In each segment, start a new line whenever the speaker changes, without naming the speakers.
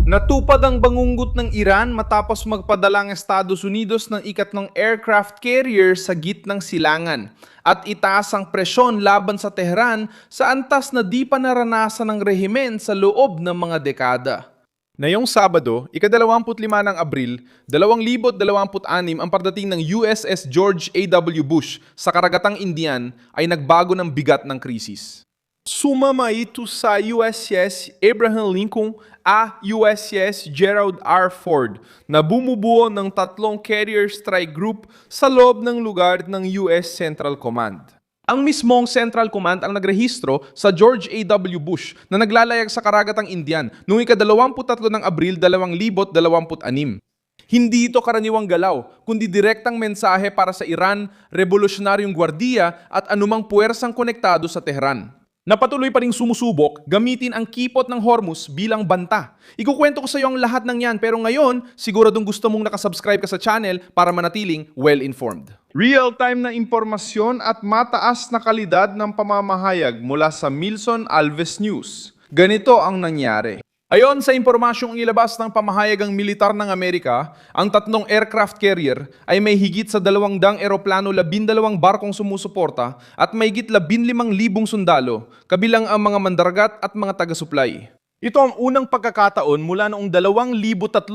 Natupad ang bangungot ng Iran matapos magpadala ang Estados Unidos ng ikatlong aircraft carrier sa gitnang silangan at itaas ang presyon laban sa Tehran sa antas na di pa naranasan ng rehimen sa loob ng mga dekada. Ngayong Sabado, ika-25 ng Abril, 2026 ang pagdating ng USS George A.W. Bush sa karagatang Indian ay nagbago ng bigat ng krisis. Sumama ito sa USS Abraham Lincoln a USS Gerald R. Ford na bumubuo ng tatlong carrier strike group sa loob ng lugar ng US Central Command. Ang mismong Central Command ang nagrehistro sa George A.W. Bush na naglalayag sa karagatang Indian noong ika-23 ng Abril 2026. Hindi ito karaniwang galaw, kundi direktang mensahe para sa Iran, Revolusyonaryong Gwardiya at anumang puwersang konektado sa Tehran. Napatuloy pa ring sumusubok gamitin ang kipot ng Hormuz bilang banta. Ikukwento ko sa iyo ang lahat ng yan pero ngayon, siguradong gusto mong nakasubscribe ka sa channel para manatiling well-informed. Real-time na impormasyon at mataas na kalidad ng pamamahayag mula sa Milson Alves News. Ganito ang nangyari. Ayon sa impormasyong ilabas ng pamahayagang militar ng Amerika, ang tatlong aircraft carrier ay may higit sa 200 eroplano, 12 barkong sumusuporta at may higit 15,000 sundalo, kabilang ang mga mandaragat at mga taga-suplay. Ito ang unang pagkakataon mula noong 2003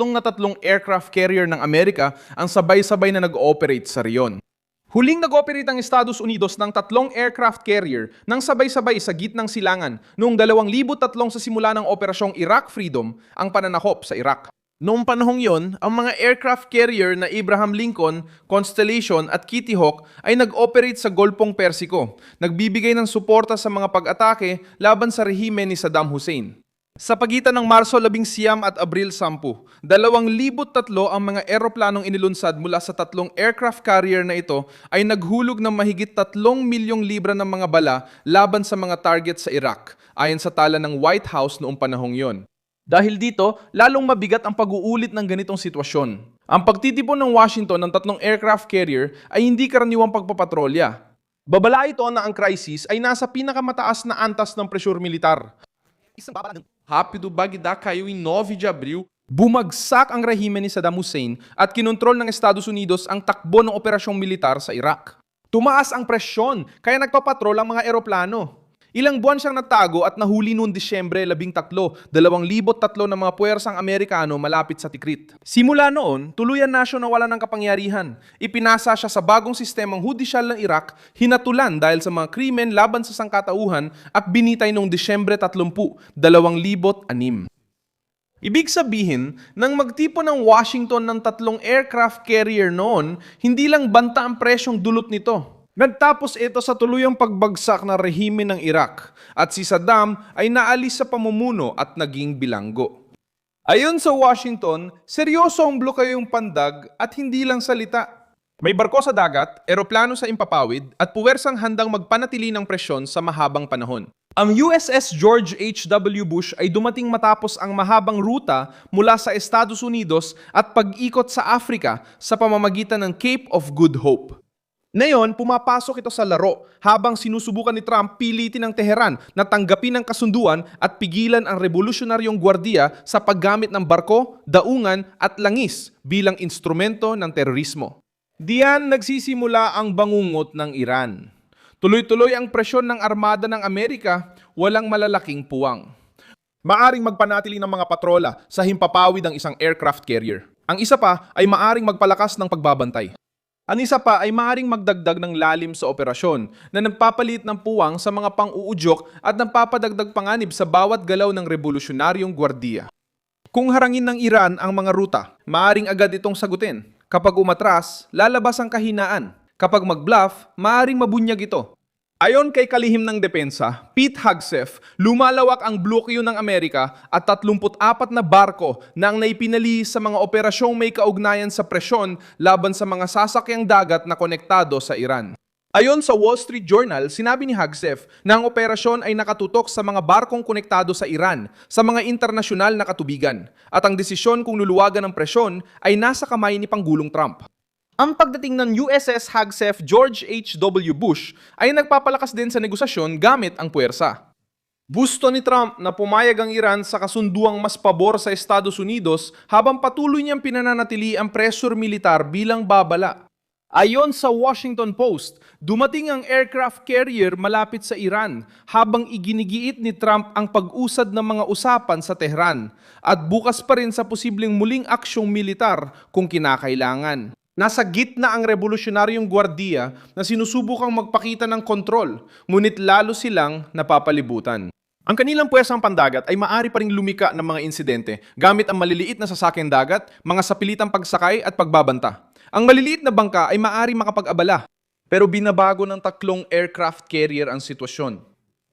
na tatlong aircraft carrier ng Amerika ang sabay-sabay na nag-ooperate sa riyon. Huling nag-operate ang Estados Unidos ng tatlong aircraft carrier nang sabay-sabay sa gitnang silangan noong 2003 sa simula ng Operasyong Iraq Freedom, ang pananakop sa Iraq. Noong panahong yon, ang mga aircraft carrier na Abraham Lincoln, Constellation at Kitty Hawk ay nag-operate sa Golpong Persiko, nagbibigay ng suporta sa mga pag-atake laban sa rehimen ni Saddam Hussein. Sa pagitan ng Marso 11 at Abril 10, 2003 ang mga eroplanong inilunsad mula sa tatlong aircraft carrier na ito ay naghulog ng mahigit 3 milyong libra ng mga bala laban sa mga target sa Iraq, ayon sa tala ng White House noong panahong yon. Dahil dito, lalong mabigat ang pag-uulit ng ganitong sitwasyon. Ang pagtitipon ng Washington ng tatlong aircraft carrier ay hindi karaniwang pagpapatrolya. Babala ito na ang crisis ay nasa pinakamataas na antas ng presyur militar. Rápido, Bagdá caiu em 9 de abril. Bumagsak ang rehimen ni Saddam Hussein at kinontrol ng Estados Unidos ang takbo ng operasyong militar sa Iraq. Tumaas ang presyon kaya nagpapatrol ang mga eroplano. Ilang buwan siyang natago at nahuli noong Disyembre 13, 2003 ng mga puwersang Amerikano malapit sa Tikrit. Simula noon, tuluyan na siya nawala ng kapangyarihan. Ipinasa siya sa bagong sistemang hudisyal ng Iraq, hinatulan dahil sa mga krimen laban sa sangkatauhan at binitay noong Disyembre 30, 2006. Ibig sabihin, nang magtipon ng Washington ng tatlong aircraft carrier noon, hindi lang banta ang presyong dulot nito. Nagtapos ito sa tuluyang pagbagsak ng rehimen ng Iraq at si Saddam ay naalis sa pamumuno at naging bilanggo. Ayon sa Washington, seryoso ang blokayong pandag at hindi lang salita. May barko sa dagat, eroplano sa impapawid at puwersang handang magpanatili ng presyon sa mahabang panahon. Ang USS George H.W. Bush ay dumating matapos ang mahabang ruta mula sa Estados Unidos at pag-ikot sa Africa sa pamamagitan ng Cape of Good Hope. Ngayon, pumapasok ito sa laro habang sinusubukan ni Trump pilitin ng Tehran na tanggapin ang kasunduan at pigilan ang Revolusyonaryong Gwardiya sa paggamit ng barko, daungan at langis bilang instrumento ng terorismo. Diyan nagsisimula ang bangungot ng Iran. Tuloy-tuloy ang presyon ng armada ng Amerika, walang malalaking puwang. Maaring magpanatili ng mga patrola sa himpapawid ng isang aircraft carrier. Ang isa pa ay maaring magpalakas ng pagbabantay. Ang isa pa ay maaaring magdagdag ng lalim sa operasyon na nagpapalit ng puwang sa mga pang-uudyok at nagpapadagdag panganib sa bawat galaw ng Revolusyonaryong Gwardiya. Kung harangin ng Iran ang mga ruta, maaaring agad itong sagutin. Kapag umatras, lalabas ang kahinaan. Kapag mag-bluff, maaaring mabunyag ito. Ayon kay kalihim ng depensa, Pete Hegseth, lumalawak ang blokyo ng Amerika at 34 na barko na ang naipinali sa mga operasyong may kaugnayan sa presyon laban sa mga sasakyang dagat na konektado sa Iran. Ayon sa Wall Street Journal, sinabi ni Hegseth na ang operasyon ay nakatutok sa mga barkong konektado sa Iran sa mga internasyonal na katubigan at ang desisyon kung luluwagan ng presyon ay nasa kamay ni Pangulong Trump. Ang pagdating ng USS Hegseth George H.W. Bush ay nagpapalakas din sa negosasyon gamit ang puwersa. Gusto ni Trump na pumayag ang Iran sa kasunduang mas pabor sa Estados Unidos habang patuloy niyang pinananatili ang pressure militar bilang babala. Ayon sa Washington Post, dumating ang aircraft carrier malapit sa Iran habang iginigiit ni Trump ang pag-usad ng mga usapan sa Tehran at bukas pa rin sa posibleng muling aksyong militar kung kinakailangan. Nasa gitna ang revolusyonaryong gwardiya na sinusubukang magpakita ng kontrol, ngunit lalo silang napapalibutan. Ang kanilang puwersang pandagat ay maari pa ring lumika ng mga insidente gamit ang maliliit na sasakyan dagat, mga sapilitang pagsakay at pagbabanta. Ang maliliit na bangka ay maari makapag-abala, pero binabago ng 3 aircraft carrier ang sitwasyon.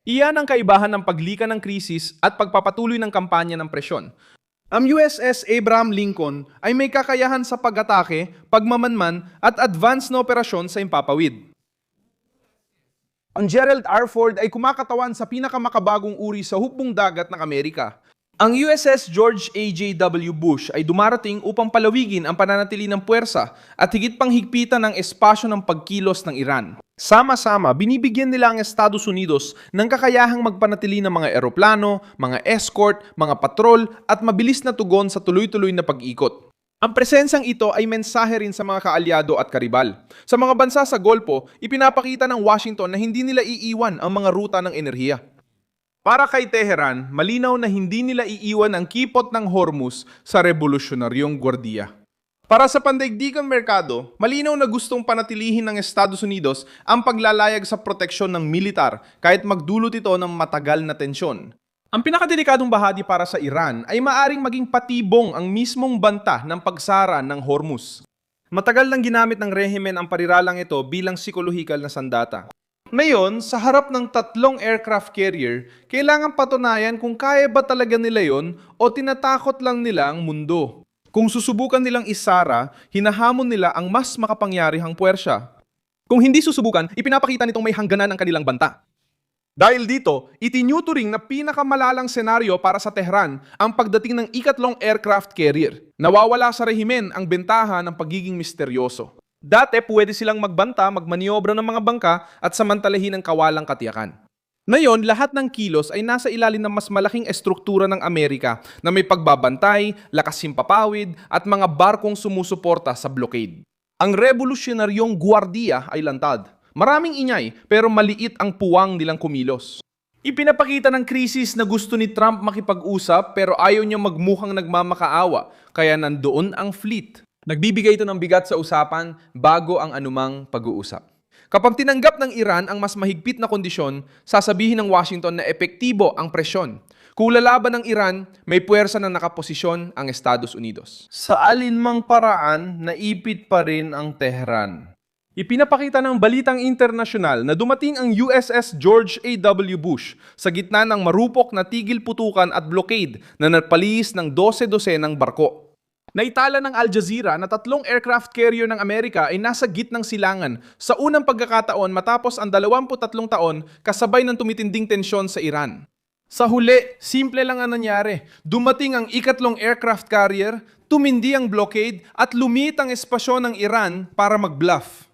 Iyan ang kaibahan ng paglika ng krisis at pagpapatuloy ng kampanya ng presyon. Ang USS Abraham Lincoln ay may kakayahan sa pag-atake, pagmamanman at advance na operasyon sa impapawid. Ang Gerald R. Ford ay kumakatawan sa pinakamakabagong uri sa hukbong dagat ng Amerika. Ang USS George A.J.W. Bush ay dumarating upang palawigin ang pananatili ng puwersa at higit pang higpitan ang espasyo ng pagkilos ng Iran. Sama-sama, binibigyan nila ang Estados Unidos ng kakayahang magpanatili ng mga eroplano, mga escort, mga patrol at mabilis na tugon sa tuloy-tuloy na pag-ikot. Ang presensyang ito ay mensahe rin sa mga kaalyado at karibal. Sa mga bansa sa Golpo, ipinapakita ng Washington na hindi nila iiwan ang mga ruta ng enerhiya. Para kay Tehran, malinaw na hindi nila iiwan ang kipot ng Hormuz sa revolusyonaryong gwardiya. Para sa pandaigdigang merkado, malinaw na gustong panatilihin ng Estados Unidos ang paglalayag sa proteksyon ng militar kahit magdulot ito ng matagal na tensyon. Ang pinakadelikadong bahagi para sa Iran ay maaring maging patibong ang mismong banta ng pagsara ng Hormuz. Matagal nang ginamit ng rehimen ang pariralang ito bilang psikolohikal na sandata. Ngayon, sa harap ng 3 aircraft carrier, kailangan patunayan kung kaya ba talaga nila yon o tinatakot lang nila ang mundo. Kung susubukan nilang isara, hinahamon nila ang mas makapangyarihang puwersya. Kung hindi susubukan, ipinapakita nitong may hangganan ang kanilang banta. Dahil dito, itinuturing na pinakamalalang senaryo para sa Tehran ang pagdating ng ikatlong aircraft carrier. Nawawala sa rehimen ang bentaha ng pagiging misteryoso. Dati, pwede silang magbanta, magmaniobra ng mga bangka at samantalahin ang kawalang katiyakan. Ngayon, lahat ng kilos ay nasa ilalim ng mas malaking estruktura ng Amerika na may pagbabantay, lakas himpapawid at mga barkong sumusuporta sa blockade. Ang revolusyonaryong gwardiya ay lantad. Maraming ingay pero maliit ang puwang nilang kumilos. Ipinapakita ng krisis na gusto ni Trump makipag-usap pero ayaw niya magmukhang nagmamakaawa kaya nandoon ang fleet. Nagbibigay ito ng bigat sa usapan bago ang anumang pag-uusap. Kapag tinanggap ng Iran ang mas mahigpit na kondisyon, sasabihin ng Washington na epektibo ang presyon. Kung lalaban ng Iran, may puwersa na nakaposisyon ang Estados Unidos. Sa alinmang paraan, naipit pa rin ang Tehran. Ipinapakita ng balitang internasyonal na dumating ang USS George A.W. Bush sa gitna ng marupok na tigil putukan at blockade na nagpalihis ng 12-dosenang barko. Naitala ng Al Jazeera na 3 aircraft carrier ng Amerika ay nasa gitnang silangan sa unang pagkakataon matapos ang 23 taon kasabay ng tumitinding tensyon sa Iran. Sa huli, simple lang ang nangyari. Dumating ang ikatlong aircraft carrier, tumindi ang blockade at lumit ang espasyo ng Iran para mag-bluff.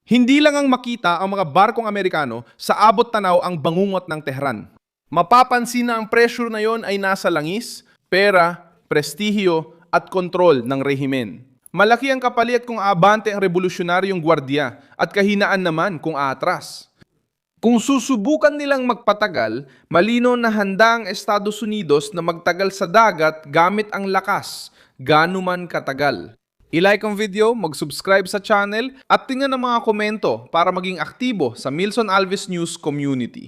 Hindi lang ang makita ang mga barkong Amerikano sa abot tanaw ang bangungot ng Tehran. Mapapansin na ang pressure na yon ay nasa langis, pera, prestihiyo at kontrol ng rehimen. Malaki ang kapalit kung aabante ang revolusyonaryong gwardiya at kahinaan naman kung aatras. Kung susubukan nilang magpatagal, malino na handa ang Estados Unidos na magtagal sa dagat gamit ang lakas, gaano man katagal. I-like ang video, mag-subscribe sa channel at tingnan ang mga komento para maging aktibo sa Milson Alves News community.